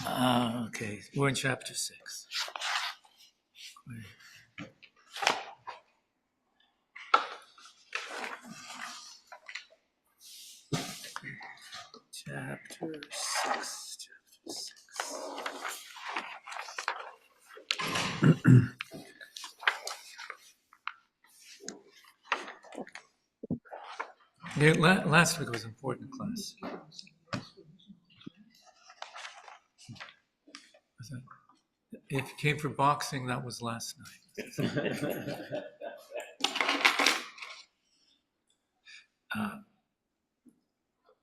Okay, we're in chapter 6. Chapter 6. Yeah, last week was an important class. If you came for boxing, that was last night.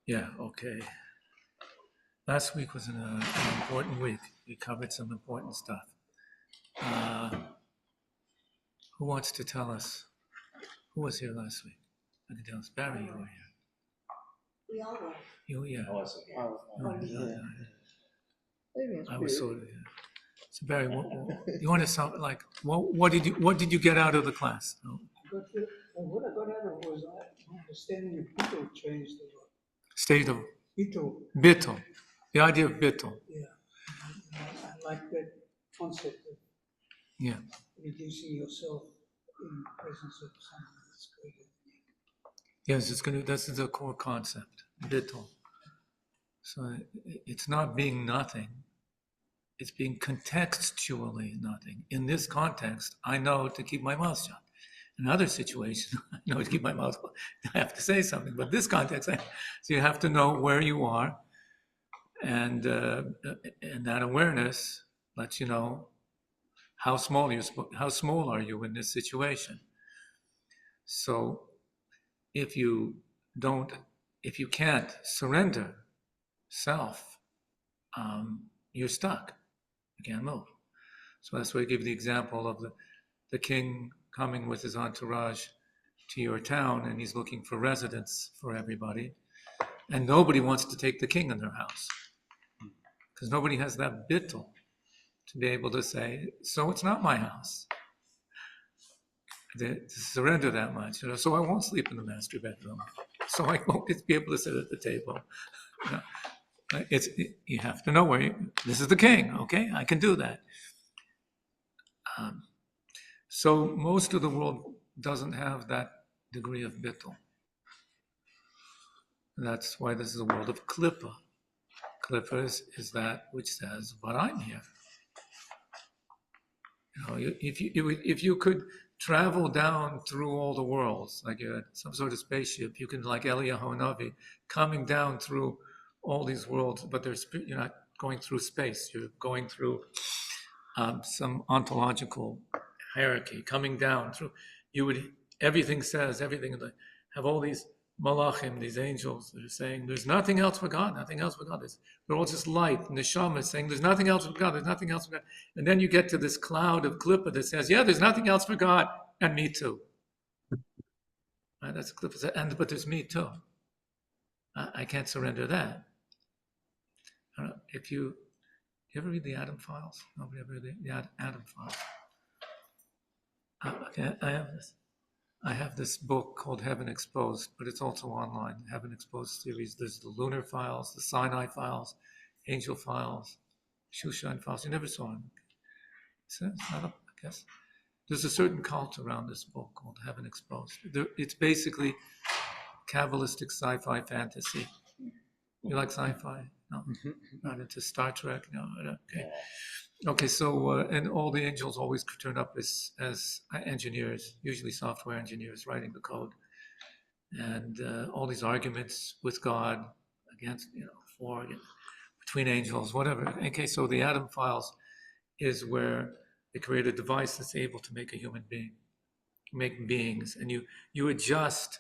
Yeah, okay. Last week was an important week. We covered some important stuff. Who wants to tell us? Who was here last week? I can tell us. Barry, you were here. We all were. You, yeah. I wasn't here. I was sort of, yeah. So Barry, you want to sound like what did you get out of the class? What I got out of it was understanding the people changed a lot. State of bittul. The idea of bittul. Yeah, I like that concept of reducing yourself in the presence of something that's greater than you. Yes, this is the core concept, bittul. So it's not being nothing. It's being contextually nothing. In this context, I know to keep my mouth shut. In other situations, I know to keep my mouth shut. I have to say something. But this context, so you have to know where you are, and that awareness lets you know how small are you in this situation. So if you can't surrender self, you're stuck. You can't move. So that's why I give the example of the king coming with his entourage to your town, and he's looking for residence for everybody, and nobody wants to take the king in their house because nobody has that bittul to be able to say, so it's not my house. To surrender that much, so I won't sleep in the master bedroom, so I won't be able to sit at the table. You have to know this is the king, okay? I can do that. So most of the world doesn't have that degree of bittul. That's why this is a world of klippa. Klippa is that which says, but I'm here. If you could travel down through all the worlds, like some sort of spaceship, you can, like Eliyahu Hanavi, coming down through all these worlds, but you're not going through space. You're going through some ontological hierarchy, coming down through. Everything have all these malachim, these angels that are saying, there's nothing else for God, nothing else for God. They're all just light. Neshama is saying, there's nothing else for God, there's nothing else for God. And then you get to this cloud of klippa that says, yeah, there's nothing else for God, and me too. Right? That's klippa, but there's me too. I can't surrender that. If you ever read the Atom Files? Nobody ever read the Atom Files? Okay, I have this book called Heaven Exposed, but it's also online. Heaven Exposed series. There's the Lunar Files, the Sinai Files, Angel Files, Shushan Files. You never saw them. It's not up, I guess. There's a certain cult around this book called Heaven Exposed. It's basically Kabbalistic sci-fi fantasy. You like sci-fi? No, not into Star Trek. No, okay. Okay, so and all the angels always turn up as engineers, usually software engineers writing the code, and all these arguments with God against, between angels, whatever. Okay, so the Atom Files is where they create a device that's able to make a human being, make beings, and you adjust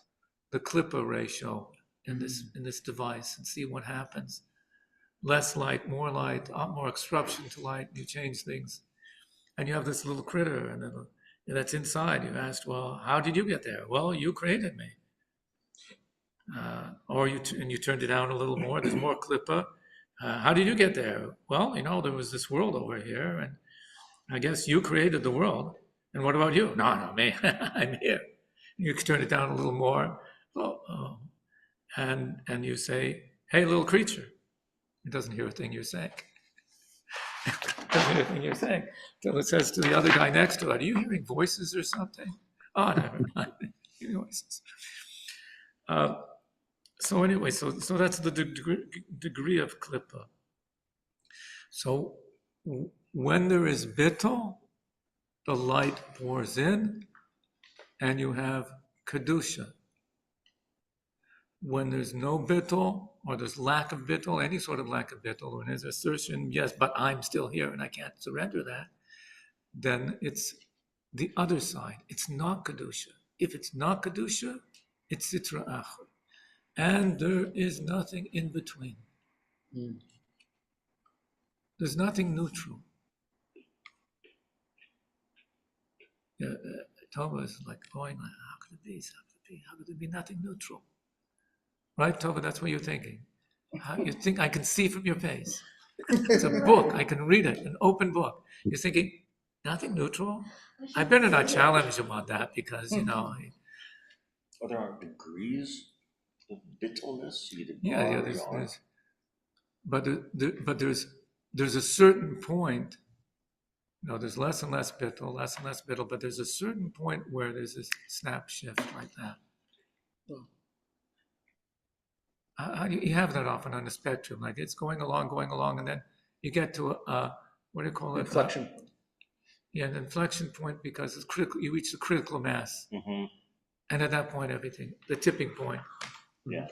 the klippa ratio in this device and see what happens. Less light, more obstruction to light. You change things, and you have this little critter, and then that's inside. You asked, well, how did you get there? Well, you created me. Or you turned it down a little more. There's more klippa. How did you get there? Well, there was this world over here, and I guess you created the world. And what about you? No, me. I'm here. You turn it down a little more, and you say, hey, little creature. It doesn't hear a thing you're saying. anything you're saying. Till it says to the other guy next to it, are you hearing voices or something? Oh, never mind. Hearing voices. So anyway, so that's the degree of klippa. So when there is bittul, the light pours in, and you have kedusha. When there's no bittul, or there's lack of bittul, any sort of lack of bittul, when there's assertion, yes, but I'm still here and I can't surrender that, then it's the other side. It's not kedusha. If it's not kedusha, it's sitra achra. And there is nothing in between. There's nothing neutral. Tova is like going, how could it be? How could it be nothing neutral? Right, Tova, that's what you're thinking. How you think I can see from your face. It's a book, I can read it, an open book. You're thinking, nothing neutral? I better not challenge him on that because, you know. There are degrees of bittleness. Yeah, but there's a certain point. No, there's less and less bittul, but there's a certain point where there's this snap shift like that. How do you have that often on the spectrum? Like it's going along, and then you get to a what do you call it? Inflection. Yeah, an inflection point because it's critical. You reach the critical mass, and at that point, everything, the tipping point. Yeah.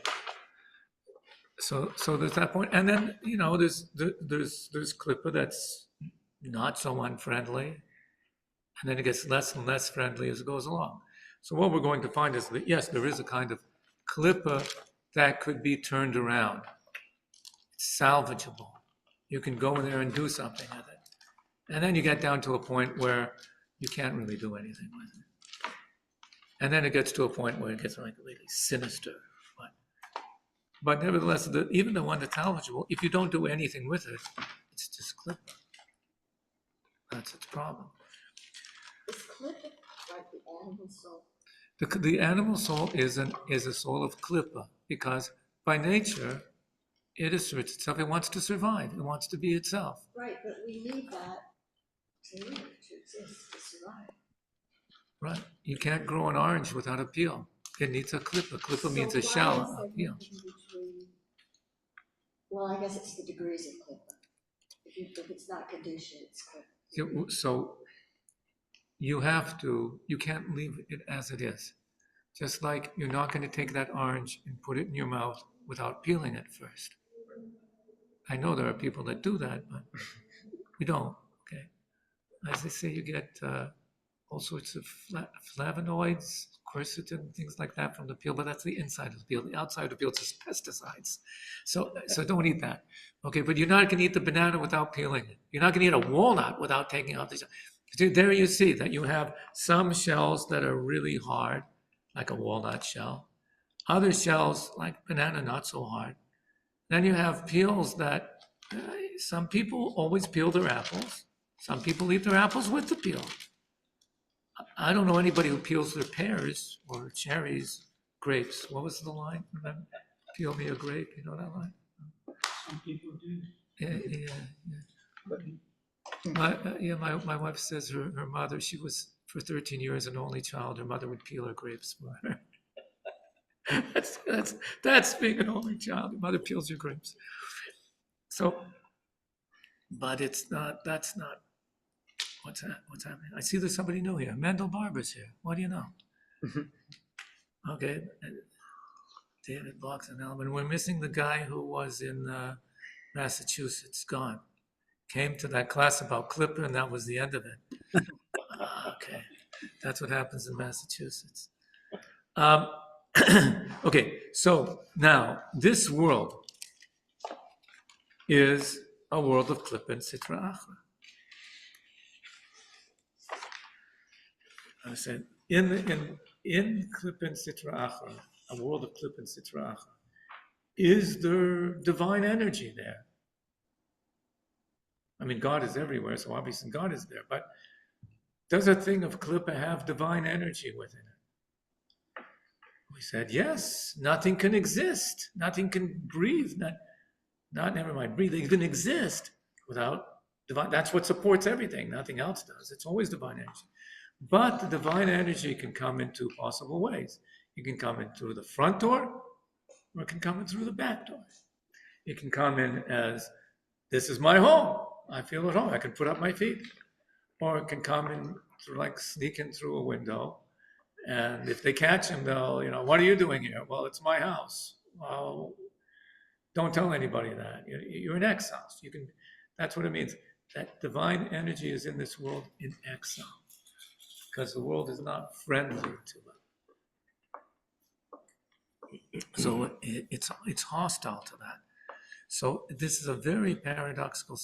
So there's that point, and then you know there's klippa that's not so unfriendly, and then it gets less and less friendly as it goes along. So what we're going to find is that yes, there is a kind of klippa that could be turned around. It's salvageable. You can go in there and do something with it. And then you get down to a point where you can't really do anything with it. And then it gets to a point where it gets like really sinister. But nevertheless, even the one that's salvageable, if you don't do anything with it, it's just klippa. That's its problem. Is klippa like the animal soul? The animal soul is a soul of klippa because by nature it asserts itself. It wants to survive. It wants to be itself. Right, but we need that to live, to exist, to survive. Right. You can't grow an orange without a peel. It needs a klippa. Klippa means a why shell, is there a peel. nothing between- Well, I guess it's the degrees of klippa. If it's not kedusha, it's klippa. So you can't leave it as it is. Just like you're not going to take that orange and put it in your mouth without peeling it first. I know there are people that do that, but we don't, okay? As they say, you get all sorts of flavonoids, quercetin, things like that from the peel, but that's the inside of the peel. The outside of the peel is just pesticides. So don't eat that. Okay, but you're not going to eat the banana without peeling it. You're not going to eat a walnut without taking out the shell. There you see that you have some shells that are really hard, like a walnut shell. Other shells, like banana, not so hard. Then you have peels that some people always peel their apples. Some people eat their apples with the peel. I don't know anybody who peels their pears or cherries, grapes. What was the line? Remember? Peel me a grape. You know that line? Some people do. Yeah. My wife says her mother, she was for 13 years an only child. Her mother would peel her grapes for her. That's being an only child. Your mother peels your grapes. So, but that's not what's happening. I see there's somebody new here. Mendel Barber's here. What do you know? Okay. David Blocks and Elman. We're missing the guy who was in Massachusetts, gone. Came to that class about klippa and that was the end of it. Okay. That's what happens in Massachusetts. Okay, so now this world is a world of klippa and sitra achra. I said, in klippa and sitra achra, a world of klippa and sitra achra, is there divine energy there? I mean, God is everywhere, so obviously God is there, but does a thing of klippa have divine energy within it? We said, yes, nothing can exist. Nothing can breathe, not never mind breathe, even exist without Divine, that's what supports everything. Nothing else does. It's always divine energy. But the divine energy can come in two possible ways. It can come in through the front door, or it can come in through the back door. It can come in as, this is my home. I feel at home. I can put up my feet. Or it can come in through, like, sneak in through a window. And if they catch him, they'll, what are you doing here? Well, it's my house. Well, don't tell anybody that. You're in exile. That's what it means. That divine energy is in this world in exile. Because the world is not friendly to it. So it's hostile to that. So this is a very paradoxical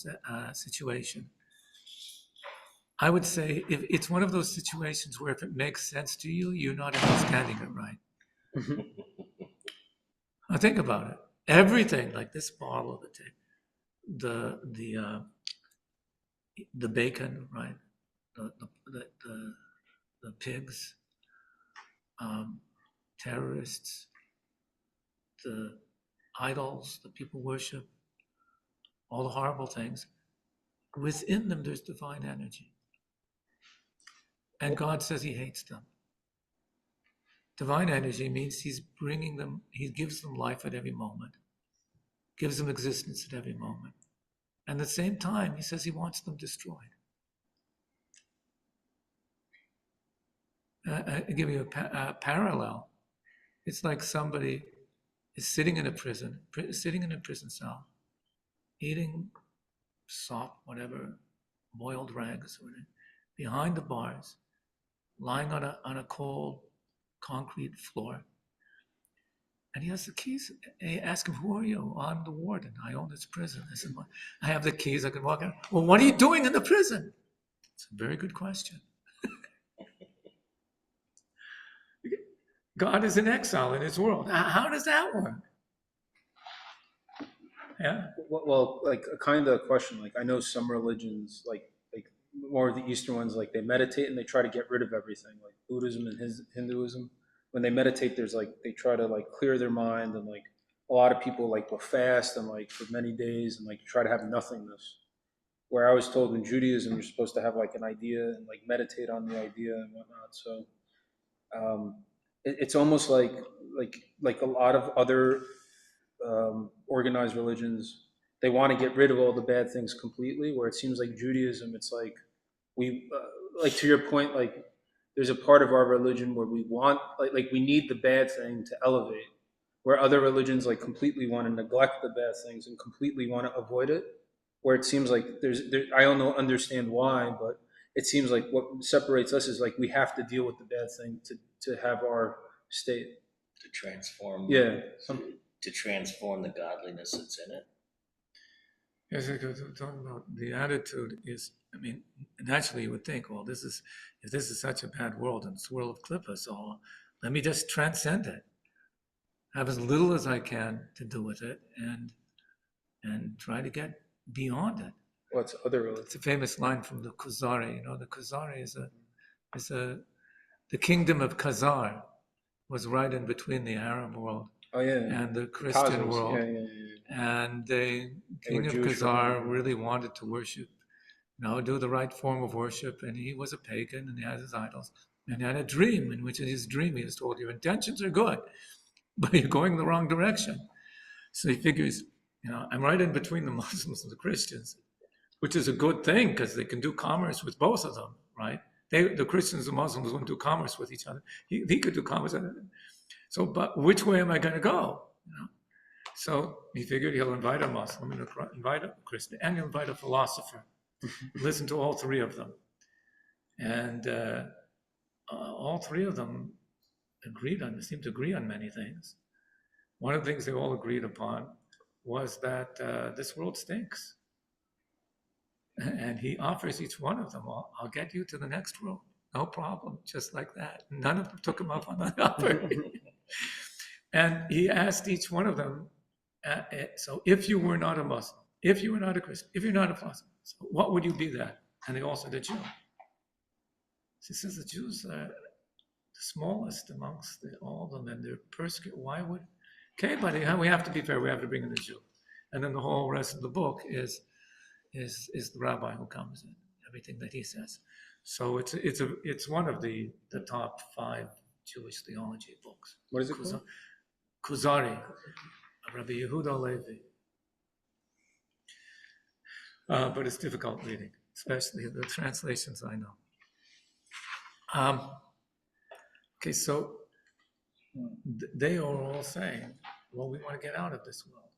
situation. I would say if it's one of those situations where if it makes sense to you, you're not understanding it right. Now think about it. Everything, like this bottle of the bacon, right? The pigs, terrorists, the idols that people worship, all the horrible things. Within them, there's divine energy. And God says he hates them. Divine energy means he's bringing them, he gives them life at every moment, gives them existence at every moment. And at the same time, he says he wants them destroyed. I'll give you a parallel. It's like somebody is sitting in a prison cell, eating sop, whatever, boiled rags, whatever, behind the bars, lying on a cold concrete floor. And he has the keys. They ask him, who are you? Oh, I'm the warden. I own this prison. I said, I have the keys. I can walk out. Well, what are you doing in the prison? It's a very good question. God is in exile in his world. How does that work? Yeah. Well, like a kind of question. Like I know some religions, like more of the Eastern ones, like they meditate and they try to get rid of everything. Like Buddhism and Hinduism, when they meditate, there's like they try to like clear their mind, and like a lot of people like will fast and like for many days and like try to have nothingness. Where I was told in Judaism, you're supposed to have like an idea and like meditate on the idea and whatnot. So it's almost like a lot of other organized religions, they want to get rid of all the bad things completely, where it seems like Judaism, it's like we like to your point, like there's a part of our religion where we want like we need the bad thing to elevate, where other religions like completely want to neglect the bad things and completely want to avoid it, where it seems like I don't understand why, but it seems like what separates us is like we have to deal with the bad thing to have our state, to transform. Yeah. To transform the godliness that's in it. Yes, because we're talking about the attitude is, I mean, naturally you would think, well, if this is such a bad world and this world of klippa, so let me just transcend it. Have as little as I can to do with it and try to get beyond it. What's other religion? It's a famous line from the Khazari. The Khazari is the kingdom of Khazar was right in between the Arab world and the Christian world. And the king of Khazar really wanted to worship, do the right form of worship. And he was a pagan and he had his idols. And he had a dream in which in his dream he was told, your intentions are good, but you're going the wrong direction. So he figures, I'm right in between the Muslims and the Christians, which is a good thing because they can do commerce with both of them, right? The Christians and Muslims wouldn't do commerce with each other. He could do commerce with them. So, but which way am I going to go? So he figured he'll invite a Muslim, and invite a Christian, and he'll invite a philosopher. Listen to all three of them. And all three of them seemed to agree on many things. One of the things they all agreed upon was that this world stinks. And he offers each one of them, I'll get you to the next world. No problem, just like that. None of them took him up on that offer. And he asked each one of them, so if you were not a Muslim, if you were not a Christian, if you're not a philosopher, so what would you be then? And they all said a Jew. She says the Jews are the smallest amongst all of them, and they're persecuted. Why would? Okay, buddy, we have to be fair. We have to bring in the Jew. And then the whole rest of the book is is the rabbi who comes in, everything that he says. So it's one of the top 5 Jewish theology books. What is it called? Kuzari, Rabbi Yehuda Levi. But it's difficult reading, especially the translations I know. Okay, so they are all saying, well, we want to get out of this world.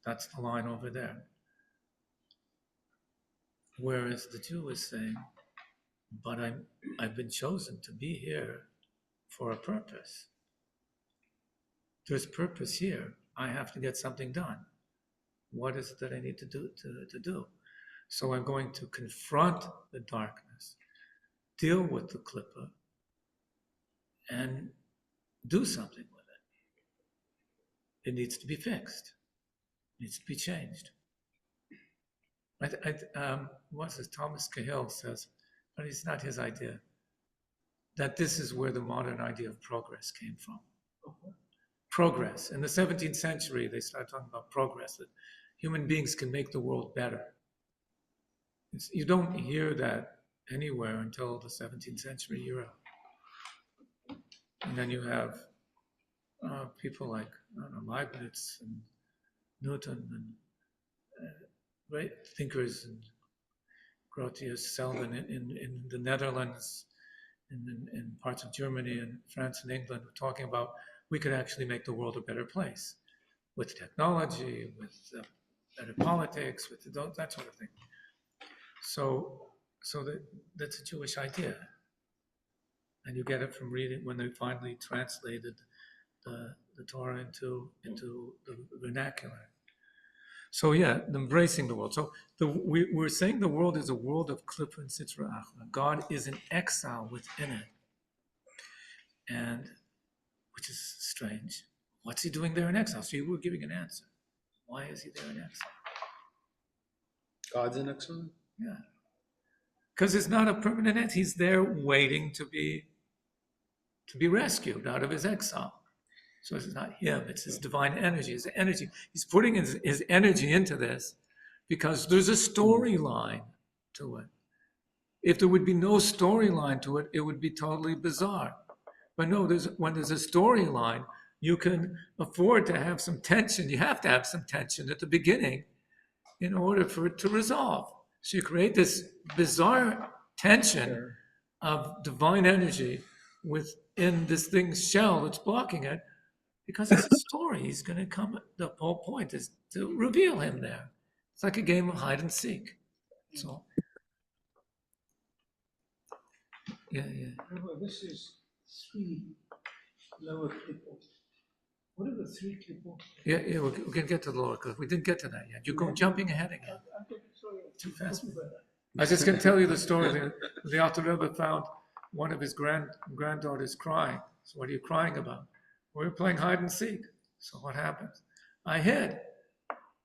That's the line over there. Whereas the Jew is saying, but I've been chosen to be here for a purpose. There's purpose here. I have to get something done. What is it that I need to do? So I'm going to confront the darkness, deal with the klippah, and do something with it. It needs to be fixed. It needs to be changed. What's this? Thomas Cahill says, but it's not his idea, that this is where the modern idea of progress came from. Progress. In the 17th century, they started talking about progress, that human beings can make the world better. You don't hear that anywhere until the 17th century era. And then you have people like Leibniz and Newton and great thinkers, and Grotius, Selden in the Netherlands, in parts of Germany and France and England, were talking about we could actually make the world a better place with technology, with better politics, with that sort of thing. So that's a Jewish idea. And you get it from reading when they finally translated the Torah into the vernacular. So yeah, embracing the world. So we're saying the world is a world of klippah and sitra achra. God is in exile within it, and which is strange. What's he doing there in exile? So you were giving an answer. Why is he there in exile? God's in exile? Yeah, because it's not a permanent end. He's there waiting to be rescued out of his exile. So it's not him, it's his divine energy, his energy. He's putting his energy into this because there's a storyline to it. If there would be no storyline to it, it would be totally bizarre. But no, when there's a storyline, you can afford to have some tension. You have to have some tension at the beginning in order for it to resolve. So you create this bizarre tension of divine energy within this thing's shell that's blocking it, because it's a story. He's going to come. The whole point is to reveal him there. It's like a game of hide and seek. So, yeah. Well, this is 3 lower clippers. What are the 3 clippers? Yeah, we're going to get to the lower because we didn't get to that yet. You're jumping ahead again. Too fast. I was just going to tell you the story. The Alter Rebbe found one of his granddaughters crying. So what are you crying about? We were playing hide and seek. So what happens? I hid.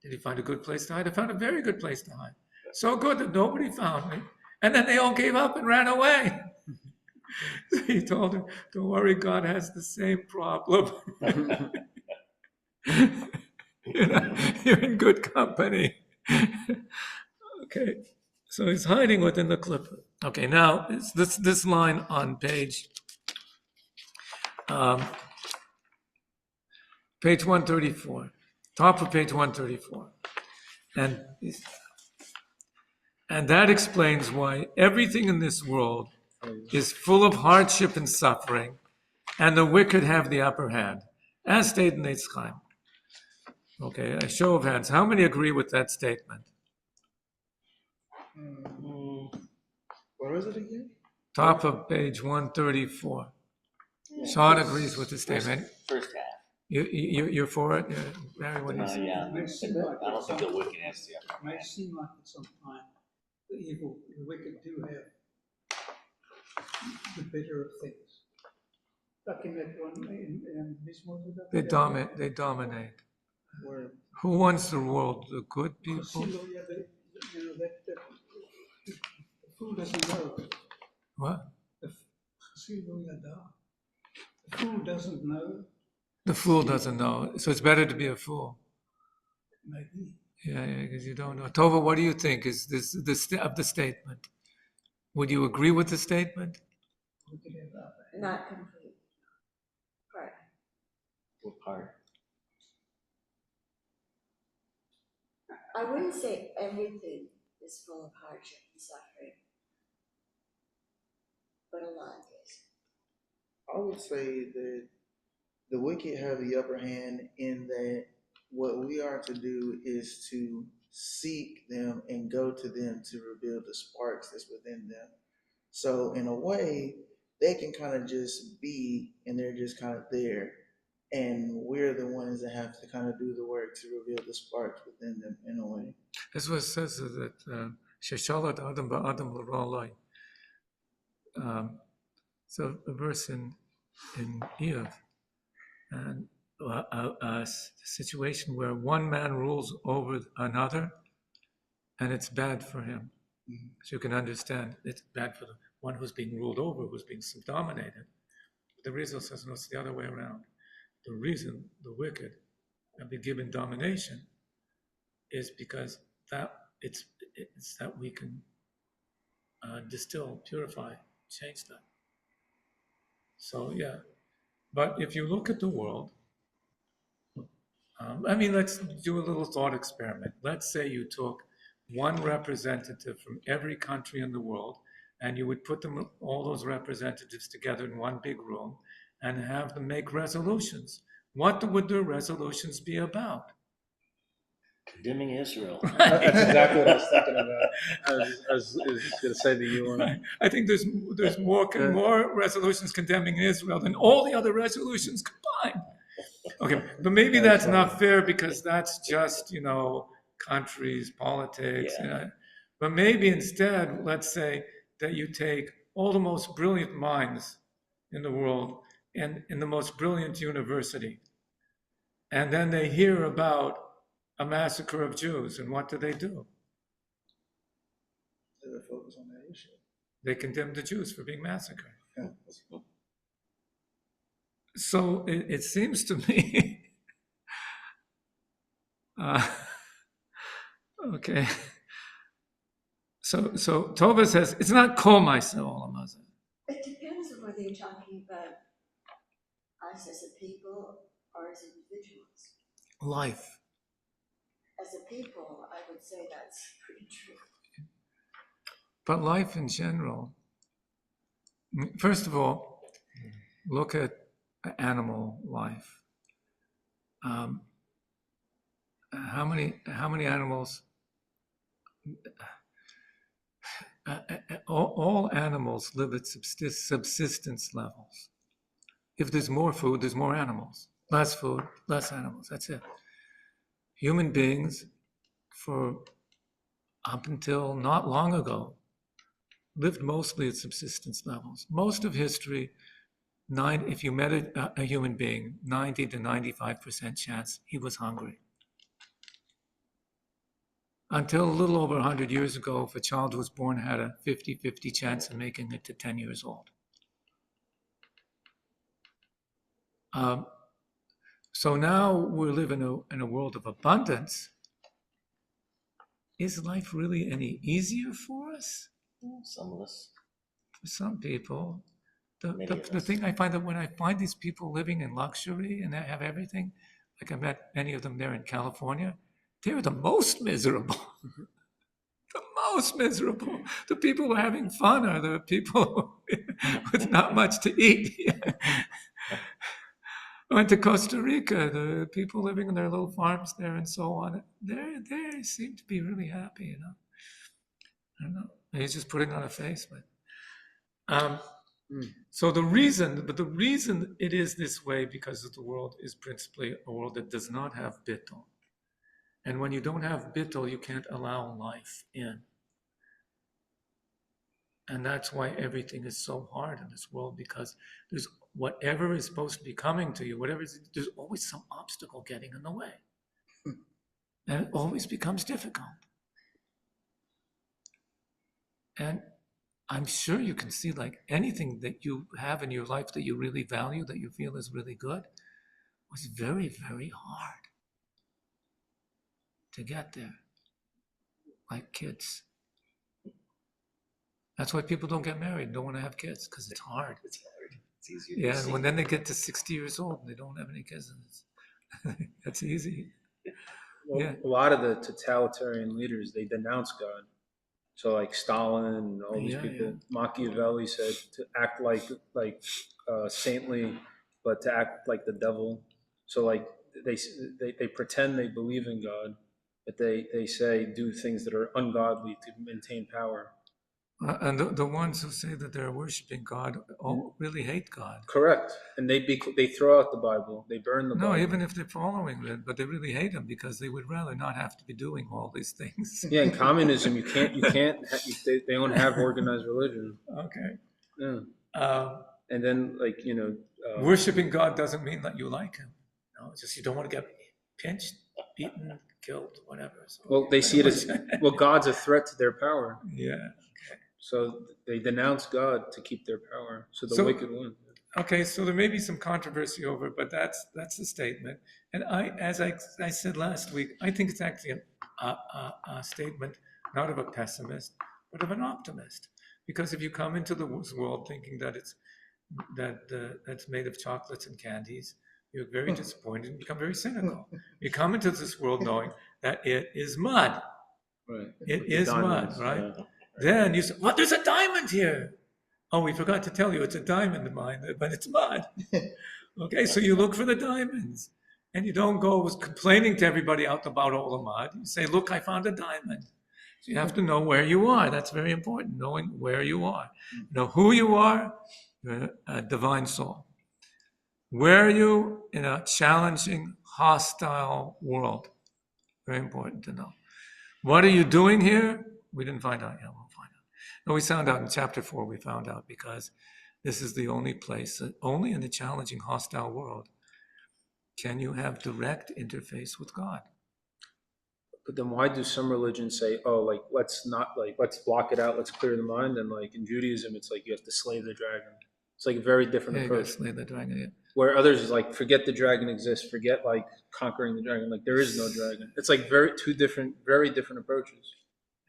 Did he find a good place to hide? I found a very good place to hide. So good that nobody found me. And then they all gave up and ran away. So he told her, don't worry, God has the same problem. You're in good company. Okay. So he's hiding within the klippah. Okay, now it's this line on page 134, top of page 134. And that explains why everything in this world is full of hardship and suffering, and the wicked have the upper hand, as stated in Eitz Chaim. Okay, a show of hands. How many agree with that statement? Where was it again? Top of page 134. Sean agrees with the statement. First half. You're for it? Barry, what do you say? Yeah. It may seem like I don't think the wicked has the it upper may hand. seem like at some time the wicked do have the better of things. Like in that one, in this one, They dominate. where Who wants the world? The good people? the fool doesn't know. What? The fool doesn't know. The fool doesn't know. So it's better to be a fool. Maybe. Yeah, because you don't know. Tova, what do you think? Is this of the statement? Would you agree with the statement? Not complete. Right. What part? I wouldn't say everything is full of hardship and suffering, but a lot is. I would say that the wicked have the upper hand in that what we are to do is to seek them and go to them to reveal the sparks that's within them. So in a way, they can kind of just be and they're just kind of there. And we're the ones that have to kind of do the work to reveal the sparks within them in a way. That's what it says that Sheshalat Adam ba'Adam l'ra'alai. So a verse in Iyov, and a situation where one man rules over another, and it's bad for him. Mm-hmm. So you can understand it's bad for the one who's being ruled over, who's being subdominated. But the Rizal says no, it's the other way around. The reason the wicked have been given domination is because that it's that we can distill, purify, change that. So yeah, but if you look at the world, let's do a little thought experiment. Let's say you took one representative from every country in the world, and you would put them, all those representatives together in one big room and have them make resolutions. What would their resolutions be about? Condemning Israel. That's exactly what I was thinking about. I was going to say the UN. I think there's more resolutions condemning Israel than all the other resolutions combined. Okay, but maybe that's not fair because that's just, countries, politics. Yeah. But maybe instead, let's say that you take all the most brilliant minds in the world and in the most brilliant university, and then they hear about a massacre of Jews, and what do? They focus on that issue. They condemn the Jews for being massacred. Yeah. So it seems to me, okay. So Tova says it's not kol ma'aseh olam hazeh. It depends on whether you're talking about us as a people or as individuals. Life. As a people, I would say that's pretty true. But life in general, first of all, look at animal life. How many animals? All animals live at subsistence levels. If there's more food, there's more animals. Less food, less animals. That's it. Human beings, for up until not long ago, lived mostly at subsistence levels. Most of history, if you met a human being, 90 to 95% chance he was hungry. Until a little over 100 years ago, if a child was born, had a 50-50 chance of making it to 10 years old. So now we live in a world of abundance. Is life really any easier for us? Some of us. For some people. Many of The us. thing I find that when I find these people living in luxury and they have everything, like I met many of them there in California, they're the most miserable. The most miserable. The people who are having fun are the people with not much to eat. I went to Costa Rica, the people living in their little farms there and so on. They seem to be really happy, I don't know. He's just putting on a face, but so the reason it is this way because the world is principally a world that does not have bittul. And when you don't have bittul, you can't allow life in. And that's why everything is so hard in this world, because there's whatever is supposed to be coming to you, there's always some obstacle getting in the way. And it always becomes difficult. And I'm sure you can see, like, anything that you have in your life that you really value, that you feel is really good, was very, very hard. to get there, like kids. That's why people don't get married and don't want to have kids, because it's hard. It's hard. It's easier to Yeah, see. and when then they get to 60 years old and they don't have any kids, that's easy. Well, Yeah. a lot of the totalitarian leaders, they denounce God. So like Stalin and all these Yeah, people, yeah. Machiavelli said to act like saintly, but to act like the devil. So like they pretend they believe in God, but they say do things that are ungodly to maintain power. And the ones who say that they're worshiping God really hate God. Correct, and they throw out the Bible, they burn the No, Bible. even if they're following it, but they really hate him because they would rather not have to be doing all these things. Yeah, in communism, they don't have organized religion. Okay. Yeah, and then like Worshipping God doesn't mean that you like him. No, it's just you don't want to get pinched, beaten, killed, whatever. So, well, they see it as God's a threat to their power. Yeah. So they denounce God to keep their power. So the wicked win. Okay, so there may be some controversy over it, but that's the statement. And as I said last week, I think it's actually a statement not of a pessimist, but of an optimist. Because if you come into the world thinking that that's made of chocolates and candies, you're very disappointed and become very cynical. You come into this world knowing that it is mud. Right. It is mud, right? Yeah. Then you say, "What? There's a diamond here." Oh, we forgot to tell you it's a diamond mine, but it's mud. Okay, so you look for the diamonds, and you don't go complaining to everybody out about all the mud. You say, "Look, I found a diamond." So you have to know where you are. That's very important, knowing where you are. Know who you are, you're a divine soul. Where are you in a challenging, hostile world? Very important to know. What are you doing here? We didn't find out yet. We'll find out. No, we found out in chapter 4, we found out because this is the only place, that only in the challenging, hostile world can you have direct interface with God. But then why do some religions say, oh, like, let's block it out, let's clear the mind? And like in Judaism, it's like you have to slay the dragon. It's like a very different approach. You slay the dragon, yeah. Where others is like, forget the dragon exists, forget like conquering the dragon. Like there is no dragon. It's like very different approaches.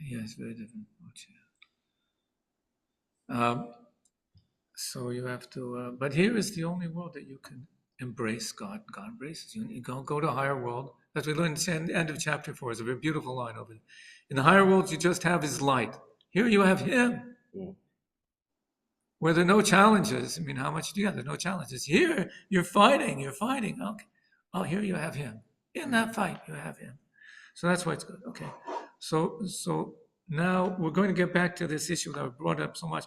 Yeah, it's very different approach. Yeah. So you have to, but here is the only world that you can embrace God. God embraces you. You go to a higher world. As we learned at the end of chapter 4, is a very beautiful line over there. In the higher worlds, you just have his light. Here you have him. Where there are no challenges. I mean, how much do you have? There's no challenges. Here, you're fighting. Okay. Oh, here you have him. In that fight, you have him. So that's why it's good. Okay. So now we're going to get back to this issue that I brought up so much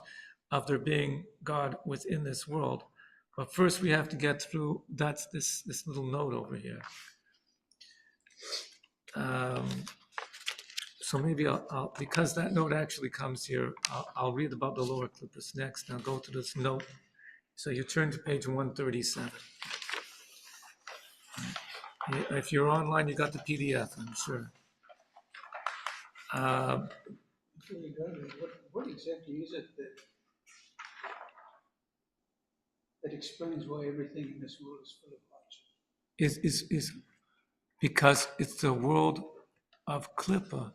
of there being God within this world. But first we have to get through, that's this little note over here. So maybe I'll, because that note actually comes here, I'll read about the lower clippers next. I'll go to this note. So you turn to page 137. If you're online, you got the PDF, I'm sure. Before you go there, what exactly is it that explains why everything in this world is full of hardship? Is because it's the world of klippa.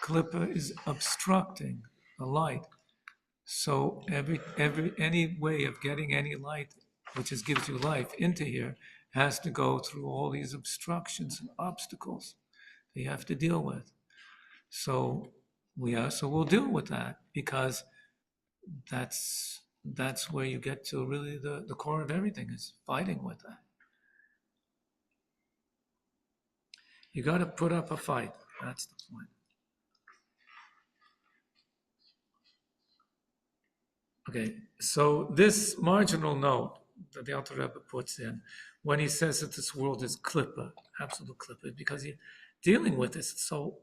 Klippa is obstructing the light. So any way of getting any light, which gives you life, into here, has to go through all these obstructions and obstacles that you have to deal with. So we'll deal with that, because that's where you get to really the core of everything, is fighting with that. You got to put up a fight. That's the point. Okay, so this marginal note that the Alter Rebbe puts in when he says that this world is klippa, absolute klippa, because he's dealing with this. So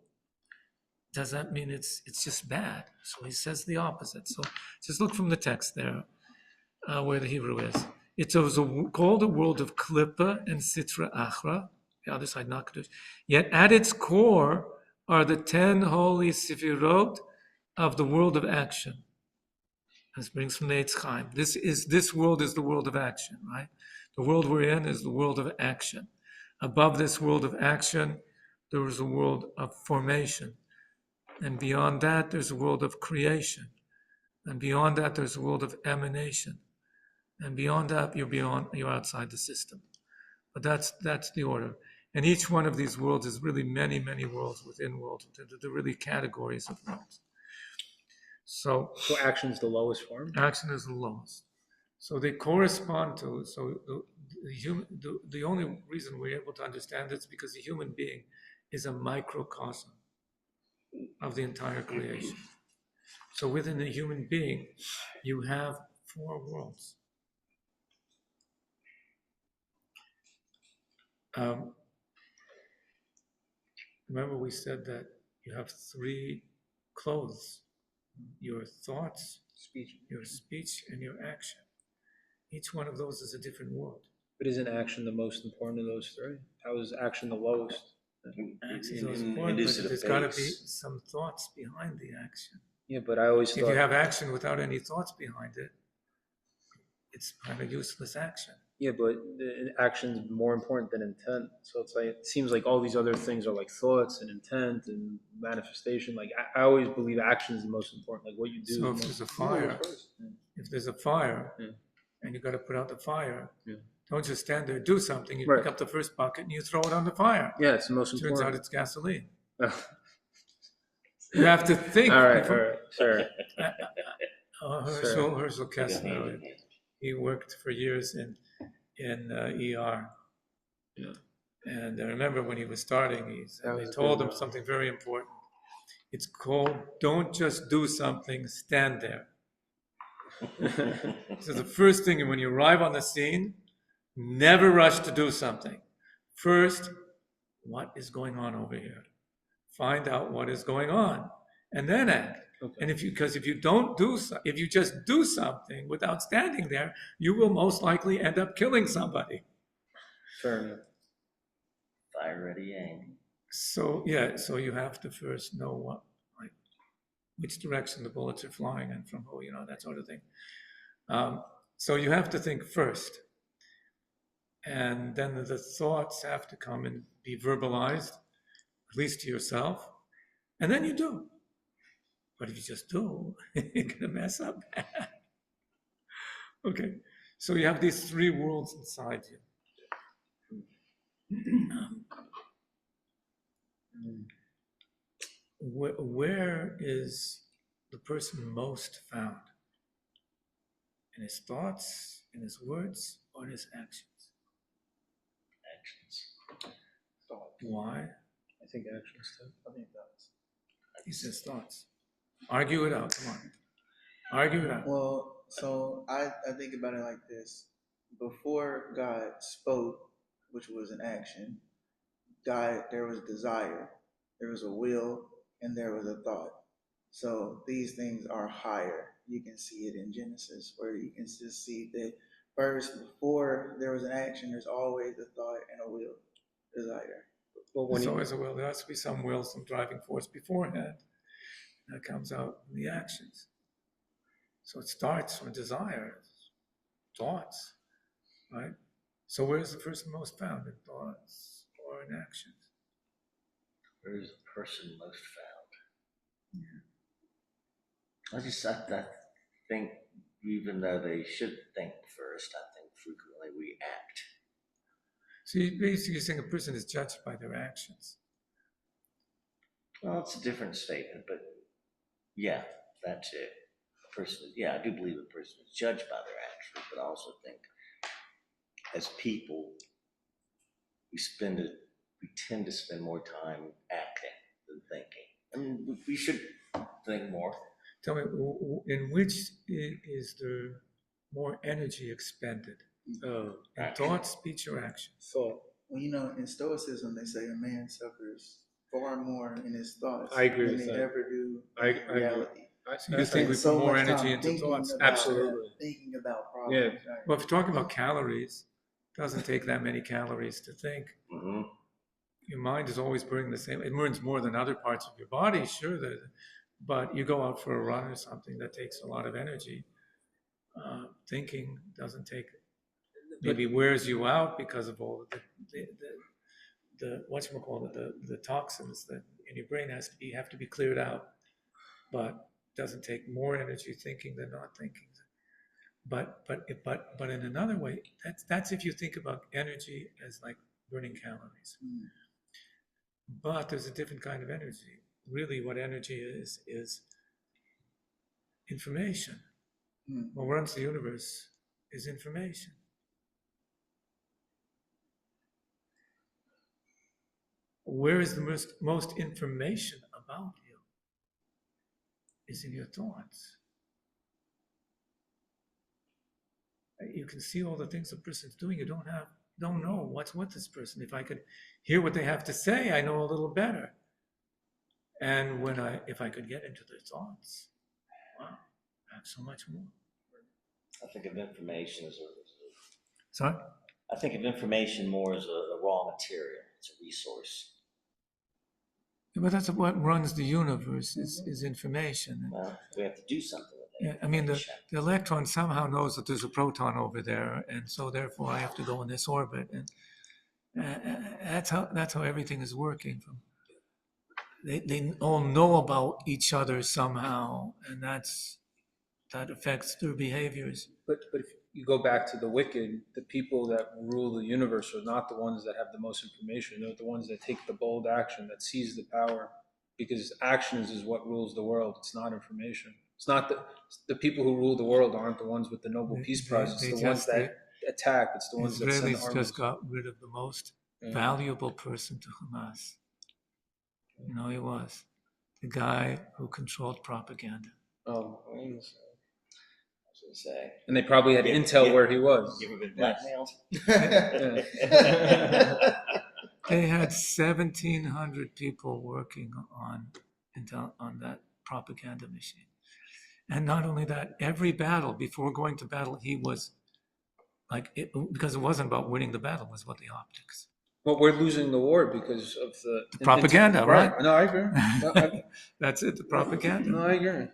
does that mean it's just bad? So he says the opposite. So just look from the text there, where the Hebrew is. It's called a world of klippa and sitra achra, the other side not kedush. Yet at its core are the 10 holy sefirot of the world of action. This brings from the Eitz Chaim. This world is the world of action, right? The world we're in is the world of action. Above this world of action, there is a world of formation. And beyond that, there's a world of creation. And beyond that, there's a world of emanation. And beyond that, you're outside the system. But that's the order. And each one of these worlds is really many, many worlds within worlds. They're really categories of worlds. So action's the lowest form? Action is the lowest. So they correspond to, the only reason we're able to understand this is because the human being is a microcosm of the entire creation. So within the human being, you have 4 worlds. Remember we said that you have 3 clothes: your thoughts, your speech, and your action. Each one of those is a different world. But isn't action the most important of those 3? How is action the lowest? Action is the most important, but there's got to be some thoughts behind the action. Yeah, but I always thought... If you have action without any thoughts behind it, it's kind of useless action. Yeah, but action's more important than intent. So it's like, it seems like all these other things are like thoughts and intent and manifestation. Like I always believe action is the most important. Like what you do. So if there's a fire, and you got to put out the fire, don't just stand there, do something. You pick up the first bucket and you throw it on the fire. Yeah, it's the most important. Turns out it's gasoline. You have to think. All right, sure. Herschel Kessler, he worked for years in ER. Yeah. And I remember when he was starting, they told him something very important. It's called, don't just do something, stand there. So the first thing, when you arrive on the scene, never rush to do something. First, what is going on over here? Find out what is going on, and then act. Okay. And if you just do something without standing there, you will most likely end up killing somebody. Fair enough. Fire ready aim. So you have to first know which direction the bullets are flying and from who, that sort of thing. So you have to think first. And then the thoughts have to come and be verbalized, at least to yourself. And then you do. But if you just do, you're going to mess up. Okay. So you have these 3 worlds inside you. Where is the person most found? In his thoughts, in his words, or in his actions? Actions. Why? I think actions too. I think that's. He says thoughts. Argue it out. Come on. Argue it out. Well, so I think about it like this. Before God spoke, which was an action, there was desire, there was a will, and there was a thought. So these things are higher. You can see it in Genesis, where you can just see that first, before there was an action, there's always a thought and a will, desire. There's always a will. There has to be some will, some driving force beforehand. That comes out in the actions. So it starts from desire, thoughts, right? So where is the person most found? In thoughts or in actions? Where is the person most found? Yeah. I think, even though they should think first, I think frequently we act. So you're basically saying a person is judged by their actions. Well, it's a different statement, but yeah, that's it. I do believe a person is judged by their actions, but I also think as people, we tend to spend more time acting than thinking. I mean, we should think more. Tell me, in which is there more energy expended? In thought, speech, or action? Thought. Well, in Stoicism, they say a man suffers far more in his thoughts I agree than with they that. ever do in reality. So you think we put more energy into thoughts? Absolutely. Thinking about problems. Yeah. Right? Well, if you're talking about calories, it doesn't take that many calories to think. Mm-hmm. Your mind is always burning the same. It burns more than other parts of your body, sure. But you go out for a run or something that takes a lot of energy. Thinking doesn't take, maybe wears you out because of all the toxins that in your brain have to be cleared out, but doesn't take more energy thinking than not thinking. But in another way, that's if you think about energy as like burning calories. But there's a different kind of energy. Really, what energy is information. What runs the universe is information. Where is the most information about you? Is in your thoughts. You can see all the things a person's doing. You don't know what's with this person. If I could hear what they have to say, I know a little better. And if I could get into their thoughts, wow, I have so much more. I think of information as Sorry? I think of information more as a raw material. It's a resource. But that's what runs the universe is information. Well, we have to do something with it. Yeah, I mean, the electron somehow knows that there's a proton over there, and so therefore I have to go in this orbit, and that's how everything is working. They all know about each other somehow, and that affects their behaviors. But if you go back to the wicked, the people that rule the universe are not the ones that have the most information. They're the ones that take the bold action, that seize the power, because actions is what rules the world. It's not information. It's not the people who rule the world aren't the ones with the Nobel Peace Prize. It's the ones that attack. It's the ones that send Israelis armies. just got rid of the most valuable person to Hamas. You know, he was the guy who controlled propaganda. Oh, Say. and they probably had intel where he was. You ever been blackmailed? They had 1,700 people working on that propaganda machine. And not only that, every battle, before going to battle, he was because it wasn't about winning the battle, it was about the optics. Well, we're losing the war because of the propaganda, right? No, I agree. That's it, the propaganda. No, I agree.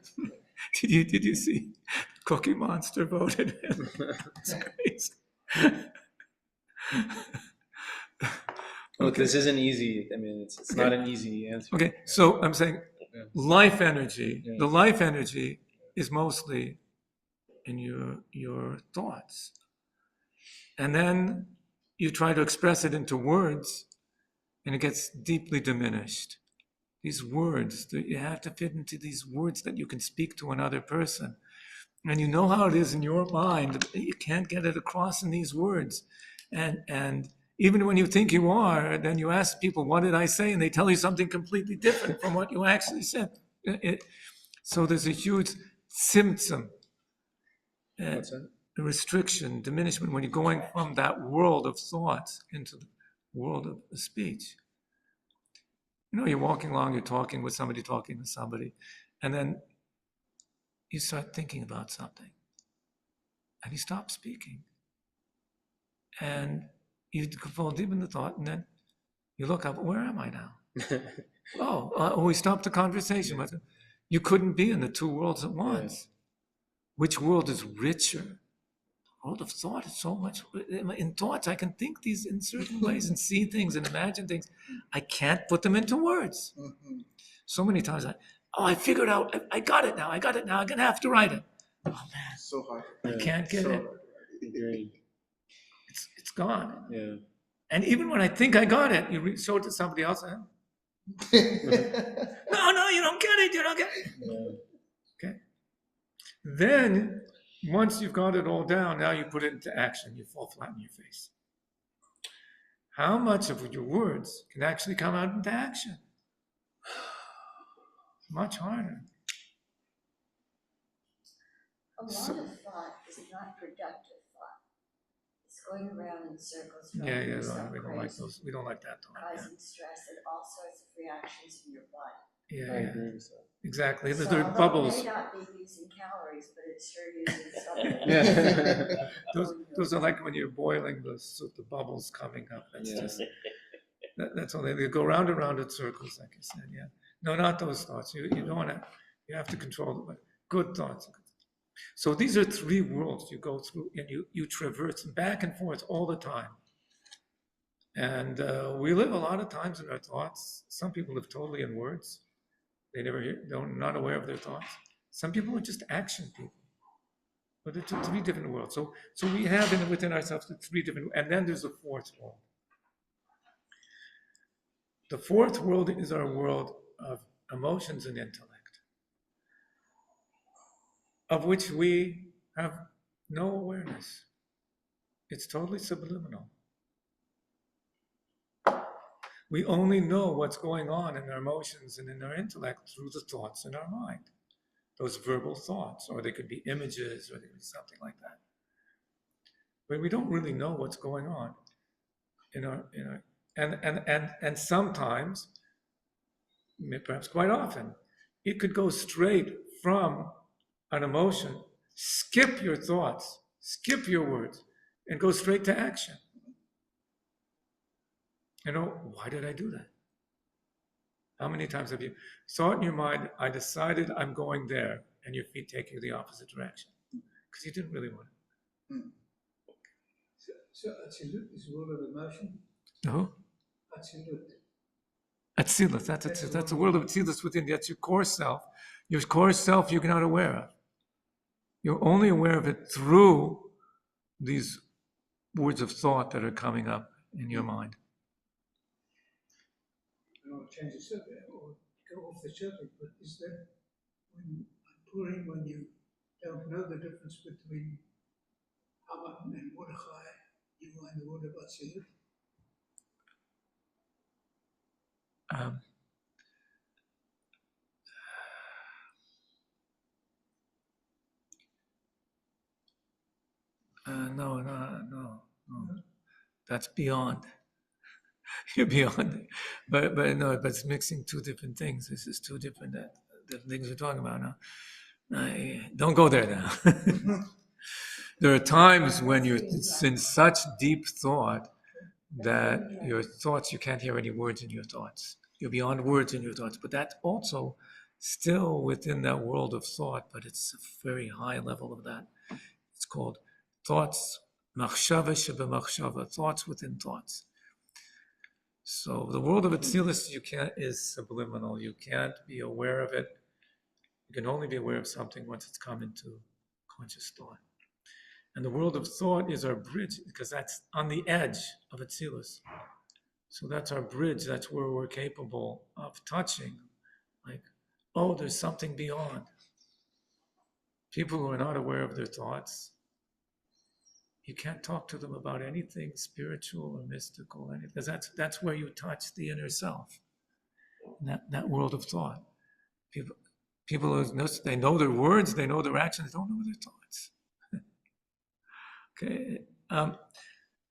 Did you see Cookie Monster voted him? It's crazy. Look, this isn't easy. I mean, it's not an easy answer. Okay, so I'm saying life energy. The life energy is mostly in your thoughts, and then you try to express it into words, and it gets deeply diminished. These words, you have to fit into these words that you can speak to another person. And you know how it is in your mind, you can't get it across in these words. And even when you think you are, then you ask people, what did I say? And they tell you something completely different from what you actually said. So there's a huge symptom, a restriction, diminishment, when you're going from that world of thoughts into the world of speech. You know, you're walking along, you're talking with somebody, and then you start thinking about something, and you stop speaking. And you fall deep in the thought, and then you look up, where am I now? We stopped the conversation. You couldn't be in the two worlds at once. Which world is richer? World of thought is so much. In thoughts, I can think these in certain ways and see things and imagine things. I can't put them into words. So many times, I figured out. I got it now. I'm gonna have to write it. Oh man, So hard. I can't get it. Agreed. It's gone. Yeah. And even when I think I got it, you show it to somebody else. No, you don't get it. You don't get it. Yeah. Okay. Then, once you've got it all down, now you put it into action. You fall flat on your face. How much of your words can actually come out into action? Much harder. A lot of thought is not productive thought. It's going around in circles. Yeah, yourself we don't like crazy, those. We don't like that thought. causing stress and all sorts of reactions in your body. I Yeah, agree with that. exactly. So There are although bubbles. It may not be using calories, but it's sure using something. Those are like when you're boiling the soup, the bubbles coming up. That's just that's all. They go round and round in circles, like you said. Yeah. No, not those thoughts. You don't want to. You have to control them. But good thoughts. So these are three worlds you go through, and you traverse back and forth all the time. And we live a lot of times in our thoughts. Some people live totally in words. They never hear, not aware of their thoughts. Some people are just action people. But it's 3 different worlds. So we have within ourselves the 3 different, and then there's the 4th world. The 4th world is our world of emotions and intellect, of which we have no awareness. It's totally subliminal. We only know what's going on in our emotions and in our intellect through the thoughts in our mind. Those verbal thoughts, or they could be images, or they could be something like that. But we don't really know what's going on in our and sometimes, perhaps quite often, it could go straight from an emotion, skip your thoughts, skip your words, and go straight to action. Why did I do that? How many times have you thought in your mind, I decided I'm going there, and your feet take you the opposite direction? Because you didn't really want it. So Atzilut is the world of emotion? No? Atzilut. Atzilus, that's the world of Atzilus within. That's your core self. Your core self you're not aware of. You're only aware of it through these words of thought that are coming up in your mind. I don't want to change the subject or go off the subject, but is that when you don't know the difference between Haman and Mordechai, you are in the world of Atzilut? No. That's beyond. You're beyond it. But it's mixing 2 different things. This is 2 different things we're talking about now. Don't go there now. There are times when you're in such deep thought that your thoughts, you can't hear any words in your thoughts. You're beyond words in your thoughts. But that's also still within that world of thought, but it's a very high level of that. It's called thoughts, machshava shebemachshava, thoughts within thoughts. So the world of Atzilus is subliminal. You can't be aware of it. You can only be aware of something once it's come into conscious thought. And the world of thought is our bridge, because that's on the edge of Atzilus. So that's our bridge. That's where we're capable of touching. Like, there's something beyond. People who are not aware of their thoughts, you can't talk to them about anything spiritual or mystical, because that's where you touch the inner self, that world of thought. People they know their words, they know their actions, they don't know their thoughts. Okay.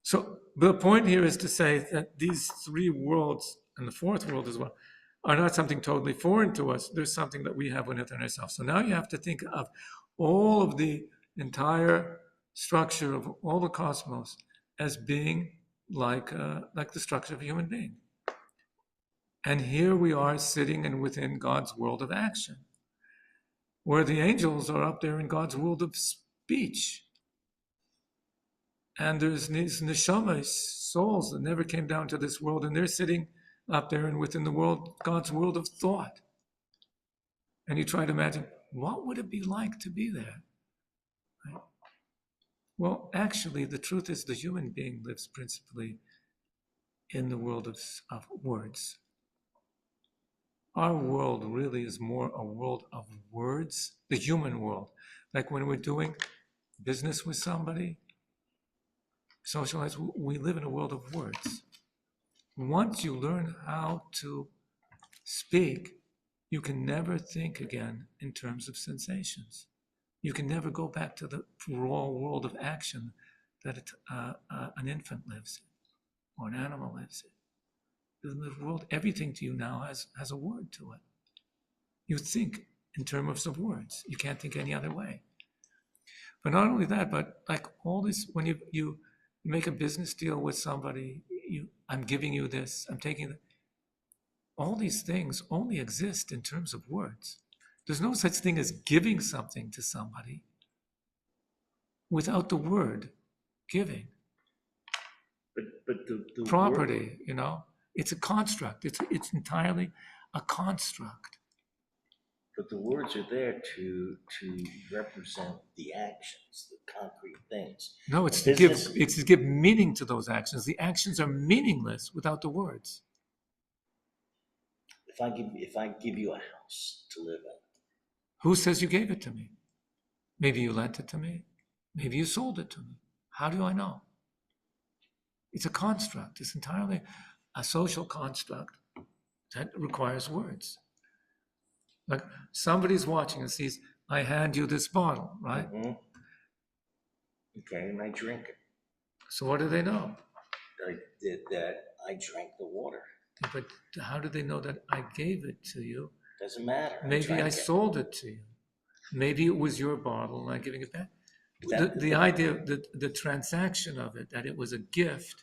So the point here is to say that these 3 worlds, and the 4th world as well, are not something totally foreign to us. There's something that we have within ourselves. So now you have to think of all of the entire structure of all the cosmos as being like the structure of a human being. And here we are sitting and within God's world of action, where the angels are up there in God's world of speech. And there's these neshamas, souls that never came down to this world, and they're sitting up there and within the world, God's world of thought. And you try to imagine, what would it be like to be there? Right? Well, actually, the truth is the human being lives principally in the world of words. Our world really is more a world of words, the human world. Like when we're doing business with somebody, socialize, we live in a world of words. Once you learn how to speak, you can never think again in terms of sensations. You can never go back to the raw world of action that an infant lives in, or an animal lives in. In the world, everything to you now has a word to it. You think in terms of words. You can't think any other way. But not only that, but like all this, when you make a business deal with somebody, I'm giving you this, I'm taking that. All these things only exist in terms of words. There's no such thing as giving something to somebody without the word giving. But the property, you know? It's a construct. It's entirely a construct. But the words are there to represent the actions, the concrete things. No, it's Business- to give meaning to those actions. The actions are meaningless without the words. If I give you a house to live in, Who says you gave it to me? Maybe you lent it to me. Maybe you sold it to me. How do I know? It's a construct. It's entirely a social construct that requires words. Like somebody's watching and sees, I hand you this bottle, right? Mhm. Okay, and I drink it. So what do they know? That I drank the water. But how do they know that I gave it to you? Doesn't matter. Maybe drank I it. sold it to you. Maybe it was your bottle and I'm giving it back. That- The idea, the transaction of it, that it was a gift,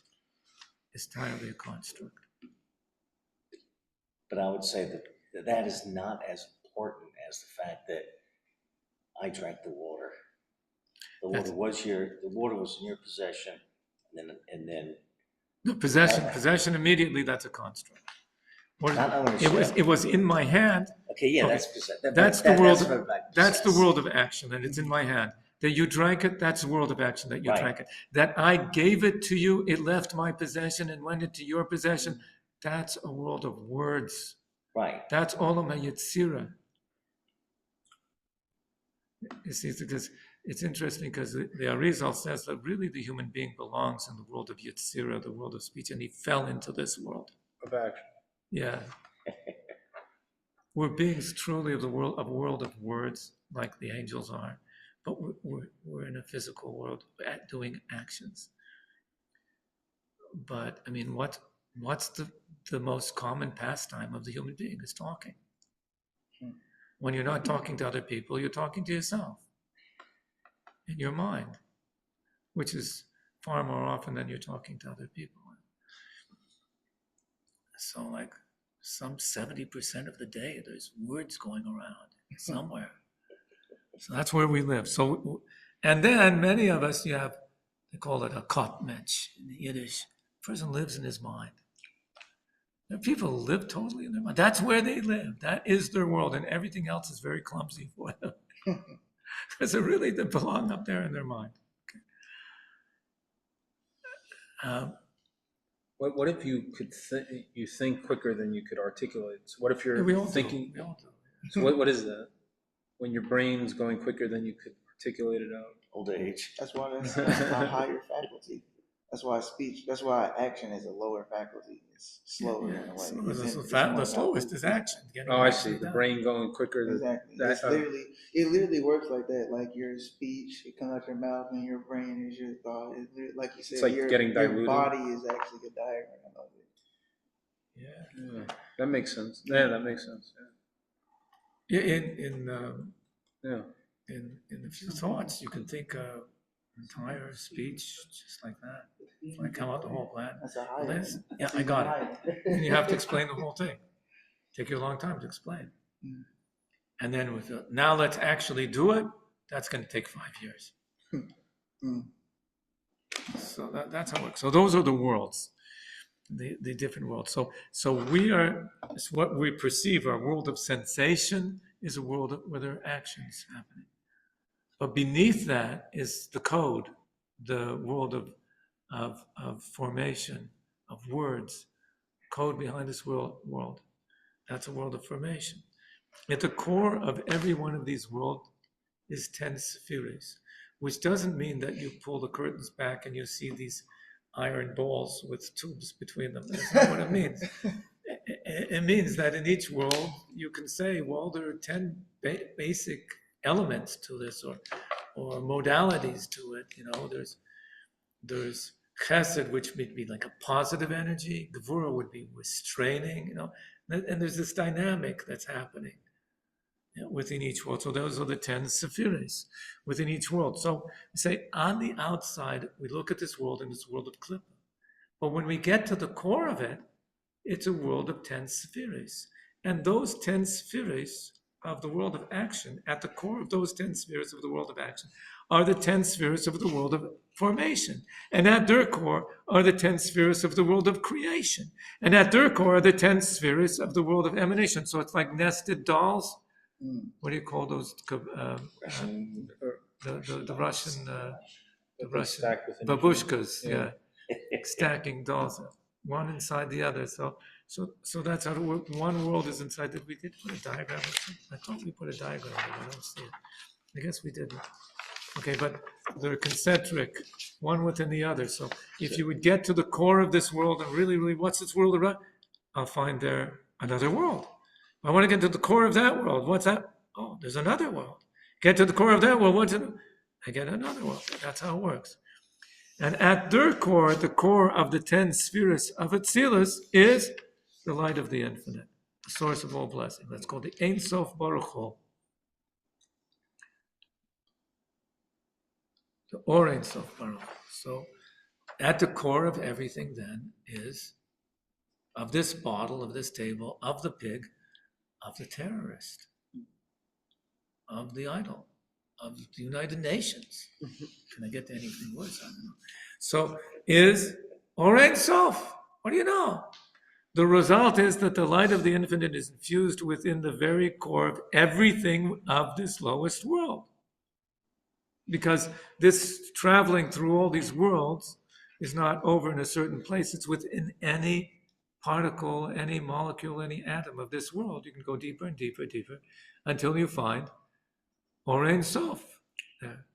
is entirely a construct. But I would say that is not as important as the fact that I drank the water. The water was in your possession, and then No, possession immediately, that's a construct. Not ownership. It was in my hand. Okay, yeah, Okay. that's possession. That's the world. That's That's the world of action, and it's in my hand. That you drank it, that's the world of action, that you Right. drank it. That I gave it to you, it left my possession and went into your possession, that's a world of words. Right. That's all of my Yetzirah. You see, because it's interesting because the Arizal says that really the human being belongs in the world of Yetzirah, the world of speech, and he fell into this world. Of action. Yeah. We're beings truly of the world of words, like the angels are, but we're in a physical world doing actions. But I mean, what's the most common pastime of the human being is talking. When you're not talking to other people, you're talking to yourself in your mind, which is far more often than you're talking to other people. So like some 70% of the day, there's words going around somewhere. So that's where we live. So, and then many of us, they call it a kopmensch in Yiddish. The person lives in his mind. There are people who live totally in their mind. That's where they live. That is their world, and everything else is very clumsy for them. Because they belong up there in their mind. Okay. What if you could you think quicker than you could articulate? So what if you're We all thinking? do. We all do. So what is that? When your brain's going quicker than you could articulate it out? Old age. That's why that's a higher faculty. That's why action is a lower faculty. It's slower in a way. So It's the slowest is action. Getting Oh, I action see. The done. brain going quicker. Exactly. That, It's it literally works like that. Like your speech, it comes out your mouth, and your brain is your thought. Like you said, It's like getting diluted. Your body is actually a diagram of it. Yeah. yeah, that makes sense. Yeah, that makes sense. Yeah. Yeah. In a few thoughts, you can think an entire speech just like that. If I come out the whole plan. That's a Well, higher. yeah, I got it. And you have to explain the whole thing. Take you a long time to explain. Mm. And then now let's actually do it. That's going to take 5 years. Mm. So that's how it works. So those are the worlds, the different worlds. So it's what we perceive. Our world of sensation is a world where there are actions happening. But beneath that is the code, the world of formation, of words, code behind this world. That's a world of formation. At the core of every one of these worlds is 10 spheres, which doesn't mean that you pull the curtains back and you see these iron balls with tubes between them. That's not what it means. It means that in each world, you can say, well, there are 10 basic elements to this or modalities to it. There's chesed, which would be like a positive energy. Gevura would be restraining, and there's this dynamic that's happening within each world. So those are the 10 spheres within each world. So we say on the outside, we look at this world and it's a world of klippa. But when we get to the core of it, it's a world of 10 spheres. And those 10 spheres of the world of action, at the core of those 10 spheres of the world of action, are the 10 spheres of the world of formation. And at their core are the 10 spheres of the world of creation. And at their core are the 10 spheres of the world of emanation. So it's like nested dolls. What do you call those? Russian, The Russian, the Russian stack within babushkas, yeah. stacking dolls, one inside the other. So that's how it works. One world is inside that. We did put a diagram. I thought we put a diagram, but I don't see it. I guess we didn't. Okay, but they're concentric, one within the other. So if you would get to the core of this world and really, really, what's this world about? I'll find there another world. I want to get to the core of that world. What's that? Oh, there's another world. Get to the core of that world. What's it? I get another world. That's how it works. And at their core, the core of the 10 spheres of Atzilus is the light of the infinite, the source of all blessing. That's called the Ein Sof Baruch Hu. The Or Ein Sof Baruch Hu. So at the core of everything then is, of this bottle, of this table, of the pig, of the terrorist, of the idol, of the United Nations. Can I get to anything worse? I don't know. So is Or Ein Sof. What do you know? The result is that the light of the infinite is infused within the very core of everything of this lowest world. Because this traveling through all these worlds is not over in a certain place. It's within any particle, any molecule, any atom of this world. You can go deeper and deeper, deeper, until you find Or Ein Sof there.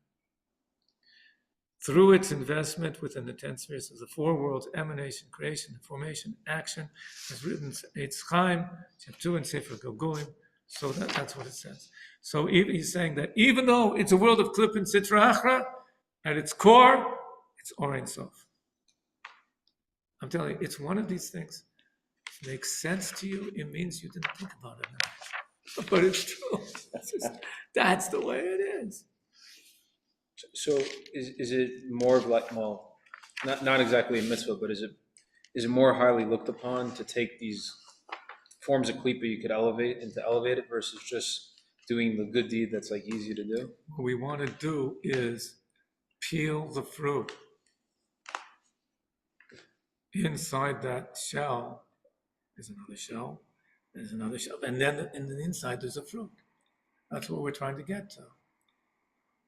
Through its investment within the 10 spheres of the four worlds, emanation, creation, formation, action, as written in Eitz Chaim, chapter 2 in Sefer Gilgulim. So that's what it says. So he's saying that even though it's a world of Klip and Sitra Achra, at its core, it's Or Ein Sof. I'm telling you, it's one of these things. It makes sense to you, it means you didn't think about it enough. But it's true. That's the way it is. So is it more of like, well, not exactly a mitzvah, but is it more highly looked upon to take these forms of klipa you could elevate it versus just doing the good deed that's like easy to do? What we want to do is peel the fruit. Inside that shell is another shell, there's another shell, and then in the inside there's a fruit. That's what we're trying to get to.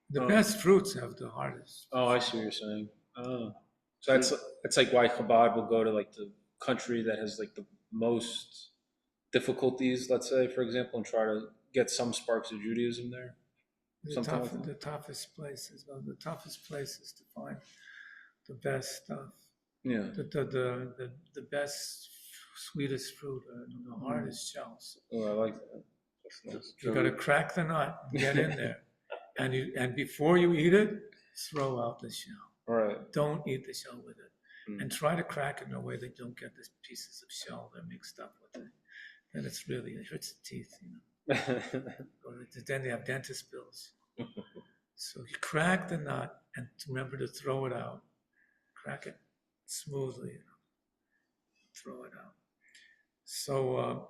The best fruits have the hardest. Oh, I see what you're saying. Oh. So that's like why Chabad will go to like the country that has like the most difficulties, let's say, for example, and try to get some sparks of Judaism there. The toughest places to find the best stuff. Yeah. The best, sweetest fruit, the hardest shells. Oh, I like that. That's nice. You got to crack the nut and get in there. And before you eat it, throw out the shell. Right. Don't eat the shell with it. And try to crack it in a way that you don't get these pieces of shell that are mixed up with it. And it hurts the teeth, Or then they have dentist bills. So you crack the nut and remember to throw it out. Crack it smoothly, throw it out. So,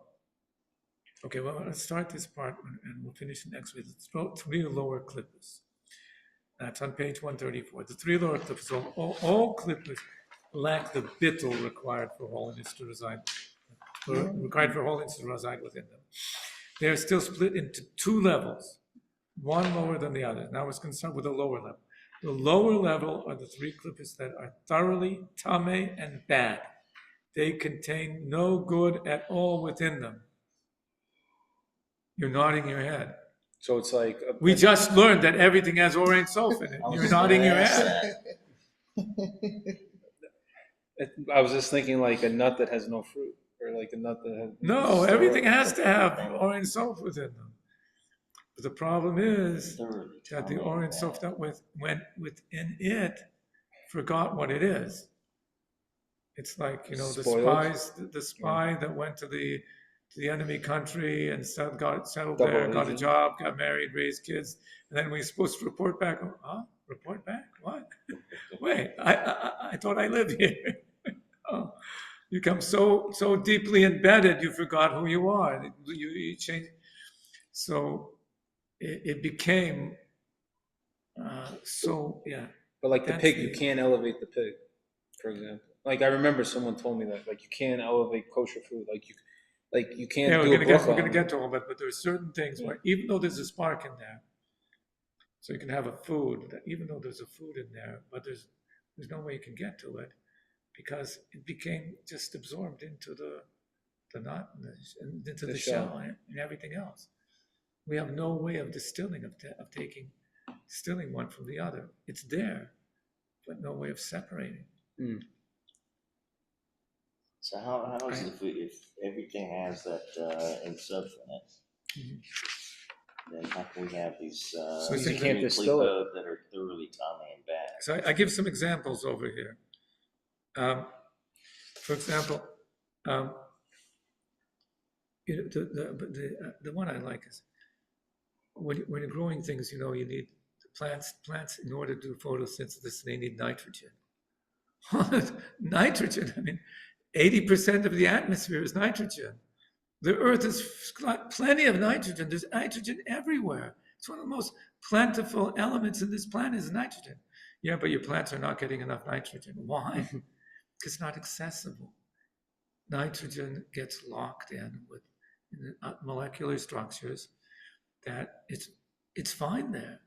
okay, well, let's start this part and we'll finish next with the three lower klippas. That's on page 134. The three lower klippas, all klippas lack the bittul required for holiness to reside within them. They are still split into two levels, one lower than the other. Now it's concerned with the lower level. The lower level are the three klippas that are thoroughly tameh and bad. They contain no good at all within them. You're nodding your head. So it's like We just learned that everything has Or Ein Sof in it. You're nodding your head. I was just thinking like a nut that has no fruit, or like a nut that has No, everything has to have Or Ein Sof within them. But the problem is that the Or Ein Sof that went within it forgot what it is. It's like, Spoiled. the spy that went to the enemy country and settled Double there, got a agent. job, got married, raised kids, and then we're supposed to report back. Report back? What? Wait, I thought I lived here. Oh, you become so deeply embedded, you forgot who you are. You change. So it became yeah. But like the pig, you Density. can't elevate the pig, for example. Like I remember someone told me that, like you can't elevate kosher food. Like you can't Yeah, do we're a bracha gonna on get it. to all that, but there are certain things where even though there's a spark in there, so you can have a food that even though there's a food in there, but there's no way you can get to it because it became just absorbed into the nut and into The the shell. shell and everything else. We have no way of distilling distilling one from the other. It's there, but no way of separating. Mm. So how is it if everything has that in Suf in it? Then how can we have these So you can't distill it. that are thoroughly Tommy and bad? So I give some examples over here. For example, the one I like is when you're growing things, you need plants in order to do photosynthesis, they need nitrogen. Nitrogen, I mean, 80% of the atmosphere is nitrogen. The earth has got plenty of nitrogen. There's nitrogen everywhere. It's one of the most plentiful elements in this planet is nitrogen. Yeah, but your plants are not getting enough nitrogen. Why? Because it's not accessible. Nitrogen gets locked in with molecular structures that it's fine there.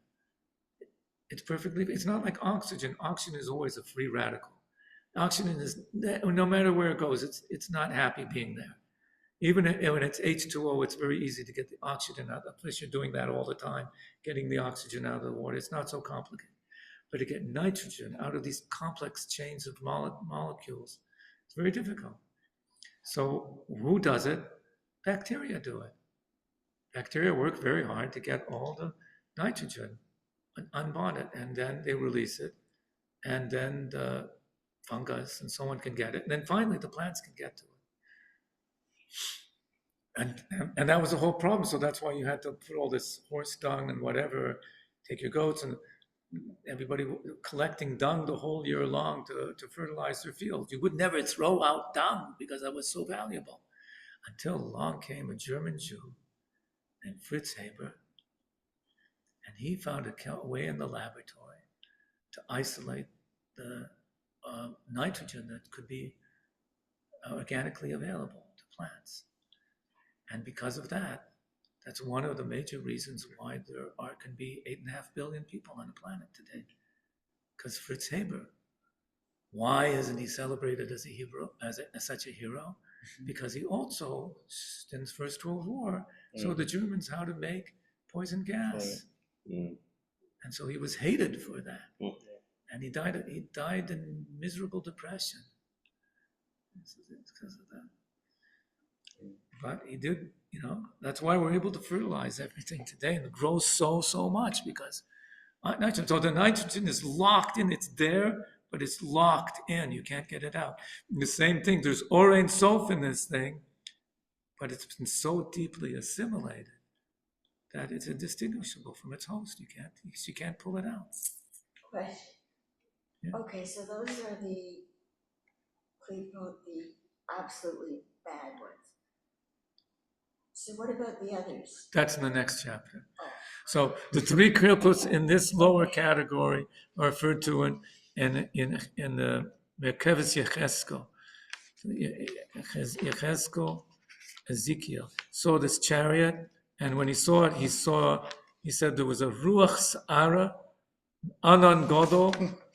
It's perfectly, it's not like oxygen. Oxygen is always a free radical. Oxygen is, no matter where it goes, it's not happy being there. Even when it's H2O, it's very easy to get the oxygen out. Unless you're doing that all the time, getting the oxygen out of the water. It's not so complicated. But to get nitrogen out of these complex chains of molecules, it's very difficult. So who does it? Bacteria do it. Bacteria work very hard to get all the nitrogen unbonded, and then they release it, and then the fungus and so on can get it, and then finally the plants can get to it. And that was the whole problem. So that's why you had to put all this horse dung and whatever, take your goats and everybody collecting dung the whole year long to fertilize their fields. You would never throw out dung because that was so valuable. Until along came a German Jew named Fritz Haber, and he found a way in the laboratory to isolate the nitrogen that could be organically available to plants. And because of that, that's one of the major reasons why there can be 8.5 billion people on the planet today. Because Fritz Haber, why isn't he celebrated as a hero, as such a hero? Because he also, in the First World War, showed the Germans how to make poison gas. And so he was hated for that. And he died in miserable depression. It's because of that. But he did, that's why we're able to fertilize everything today and it grows so much because nitrogen. So the nitrogen is locked in, it's there, but it's locked in. You can't get it out. And the same thing, there's Orein Sof in this thing, but it's been so deeply assimilated that it's indistinguishable from its host. You can't pull it out. Question. Yeah. Okay, so those are the absolutely bad ones. So what about the others? That's in the next chapter. Oh. So the three krippos in this lower category are referred to in the Merkeves Yecheskel. Yecheskel, Ezekiel saw this chariot, and when he saw it, he said there was a ruach sa'ara, anan godol,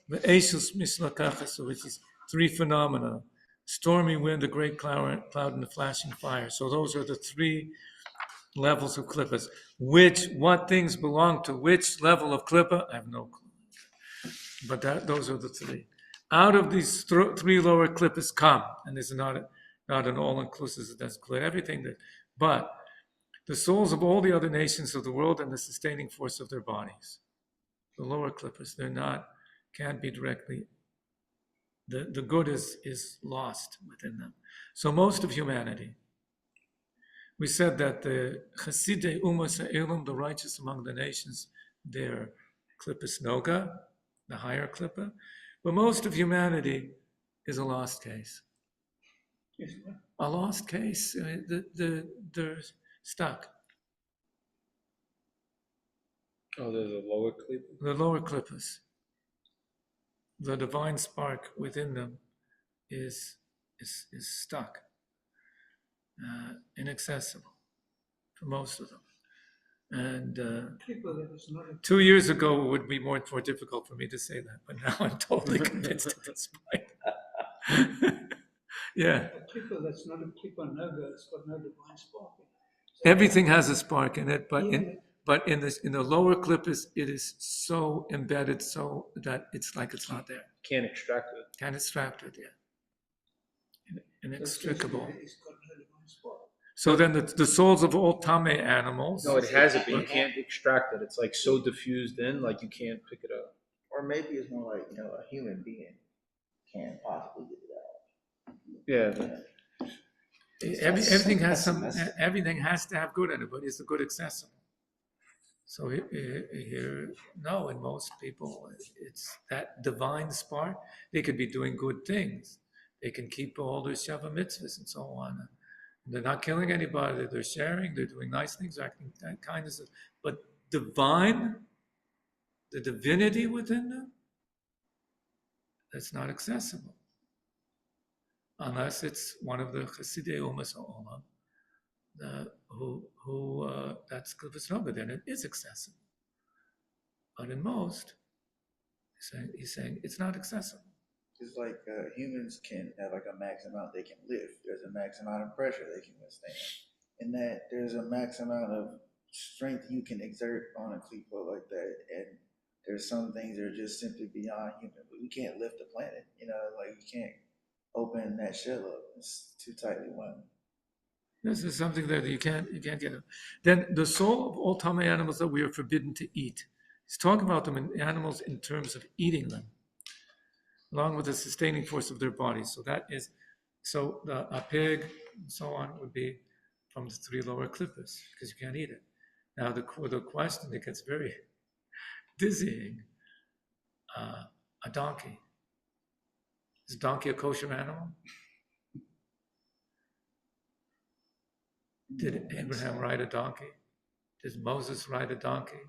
ve'eshus mislakachas, which is three phenomena: stormy wind, a great cloud, and the flashing fire. So those are the three levels of klippas. What things belong to which level of klippa? I have no clue. But those are the three. Out of these three lower klippas come, and this is not an all-inclusive, that's clear, everything that, but the souls of all the other nations of the world and the sustaining force of their bodies. The lower klippas, can't be directly, the good is lost within them. So most of humanity, we said that the Chasidei Umas Ha'elam, the righteous among the nations, they're klippas noga, the higher klippa. But most of humanity is a lost case. A lost case. They're stuck. Oh, there's a lower clip. The lower klippas, the divine spark within them is stuck, inaccessible for most of them. And Clipper that is not a 2 years ago it would be more difficult for me to say that, but now I'm totally convinced at this point. Yeah, clipper that's not a clipper noga, it's got no divine spark in it. everything has a spark in it, but Even in the lower klippas, it is so embedded so that it's like it's not there. Can't extract it. Can't extract it, yeah. Inextricable. It's got no divine spark. So then the souls of all tame animals. No, it has it, but you can't extract it. It's like so diffused in, like you can't pick it up. Or maybe it's more like, a human being can possibly get it out. Yeah. Everything has everything has to have good in it, but is the good accessible? So here, no, in most people, it's that divine spark. They could be doing good things. They can keep all their Sheva mitzvahs and so on. They're not killing anybody. They're sharing. They're doing nice things, acting that kind of stuff. But divine, the divinity within them, that's not accessible. Unless it's one of the Chasidei Umas Ha'olam, who that's Klippus Noga, then it is accessible. But in most, he's saying it's not accessible. It's like humans can have like a max amount they can lift. There's a max amount of pressure they can withstand. And that there's a max amount of strength you can exert on a clipper like that. And there's some things that are just simply beyond human. But we can't lift the planet, like you can't open that shell up. It's too tightly wound. This is something that you can't get it. Then the soul of all tame animals that we are forbidden to eat. He's talking about them in animals in terms of eating them, along with the sustaining force of their bodies. So a pig and so on would be from the 3 lower klippas, because you can't eat it. Now the question that gets very dizzying, a donkey. Is a donkey a kosher animal? Did Abraham ride a donkey? Did Moses ride a donkey?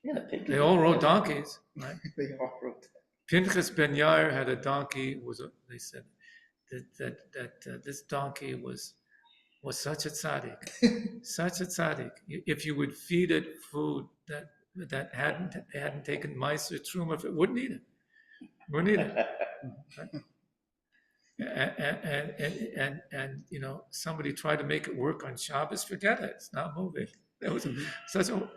Yeah, They all rode donkeys, right? They all wrote that. Pinchas ben Yair had a donkey. They said that this donkey was such a tzaddik, such a tzaddik. If you would feed it food that hadn't taken mice or truma, if it wouldn't eat it, wouldn't eat it. And somebody tried to make it work on Shabbos. Forget it; it's not moving. It was such a.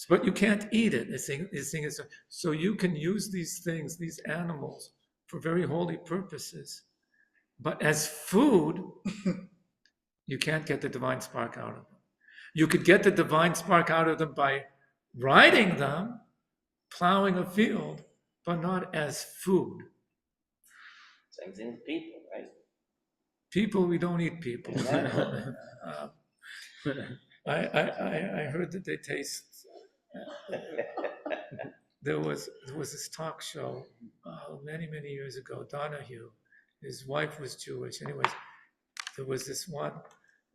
But you can't eat it. This thing is so you can use these things, these animals, for very holy purposes, but as food, you can't get the divine spark out of them. You could get the divine spark out of them by riding them, plowing a field, but not as food. Same thing with people, right? People, we don't eat people. I heard that they taste. There was this talk show many years ago. Donahue, his wife was Jewish. Anyways, there was this one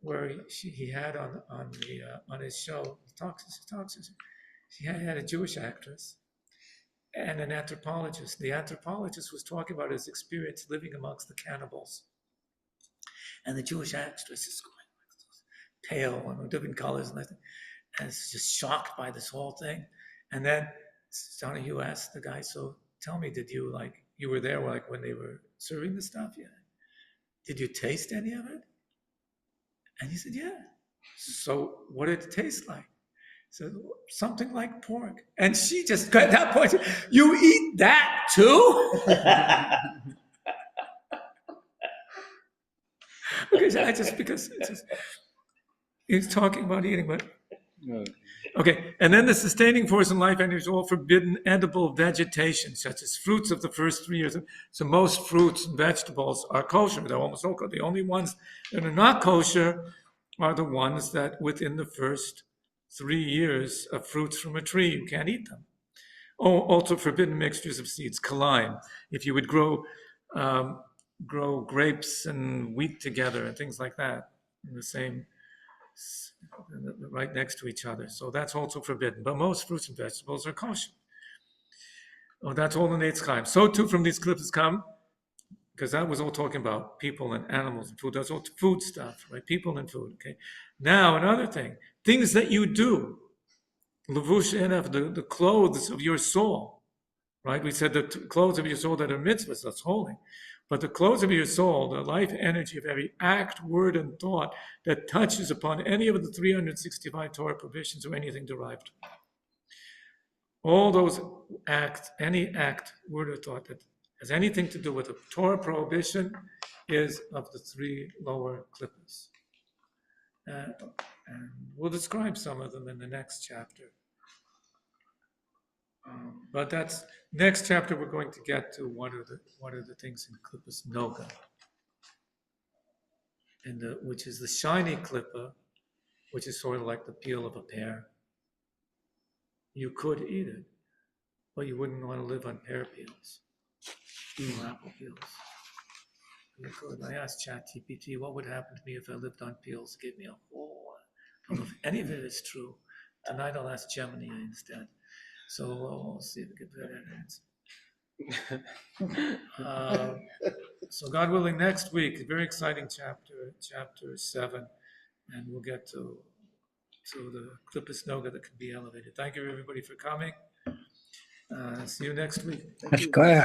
where he had on his show. He had a Jewish actress and an anthropologist. The anthropologist was talking about his experience living amongst the cannibals, and the Jewish actress is going pale and different colors and everything. And it's just shocked by this whole thing. And then Donahue asked the guy, so tell me, did you you were there when they were serving the stuff? Yeah. Did you taste any of it? And he said, yeah. So what did it taste like? He said, something like pork. And she just, at that point, you eat that too? Because he's talking about eating, but okay, and then the sustaining force in life energy is all forbidden edible vegetation, such as fruits of the first 3 years. So most fruits and vegetables are kosher. They're almost all kosher. The only ones that are not kosher are the ones that within the first 3 years of fruits from a tree, you can't eat them. Oh, also forbidden mixtures of seeds, kalaim. If you would grow grapes and wheat together and things like that in the same right next to each other. So that's also forbidden. But most fruits and vegetables are kosher. Oh, that's all in Eitz Chaim. So too from these clips come, because that was all talking about people and animals and food. That's all food stuff, right? People and food, okay? Now, another thing, things that you do, levush enef, the clothes of your soul, right? We said the clothes of your soul that are mitzvahs, that's holy. But the clothes of your soul, the life energy of every act, word, and thought that touches upon any of the 365 Torah provisions or anything derived. All those acts, any act, word, or thought that has anything to do with a Torah prohibition is of the three lower klippas. And we'll describe some of them in the next chapter. But that's next chapter. We're going to get to what are the things in klippas noga, and which is the shiny klippa, which is sort of like the peel of a pear. You could eat it, but you wouldn't want to live on pear peels or apple peels. You could. I asked ChatGPT what would happen to me if I lived on peels. It gave me a whole. I don't know if any of it is true. Tonight I'll ask Gemini instead. So we'll see if we get better answer. So God willing, next week, a very exciting chapter 7, and we'll get to the klippas noga that can be elevated. Thank you everybody for coming. See you next week. Thank you.